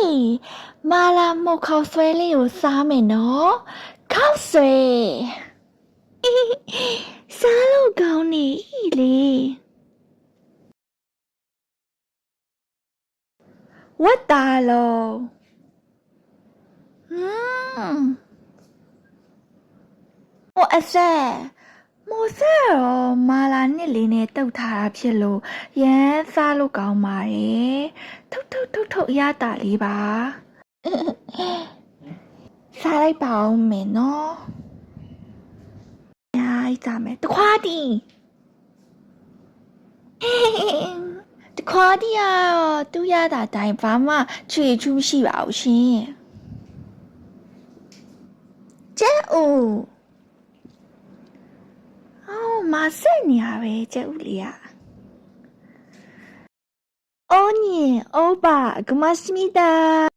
嘿，麻辣木口水里有啥没喏？口水，啥路搞你哩？我打喽。我အဆက်မိုးဆက်ရောမာလာနှစ်လေးနဲ့တုတ်ထားတာဖြစ်လို့ရမ်းစားလို့ကောင်းပါတယ်ထုတ်ရတာလေးပါစားလိုက်ပါဦးမယ်နော်ညားကြမယ်တခွားတီတခွားတီကတော့သူ့ရတာတိုင်းဘာမှချွေချူးမရှိပါဘူးရှင်ကျဲဦးမဆက်နေရပဲကျဲဦးလေးอ่ะ언니 오빠 고맙습니다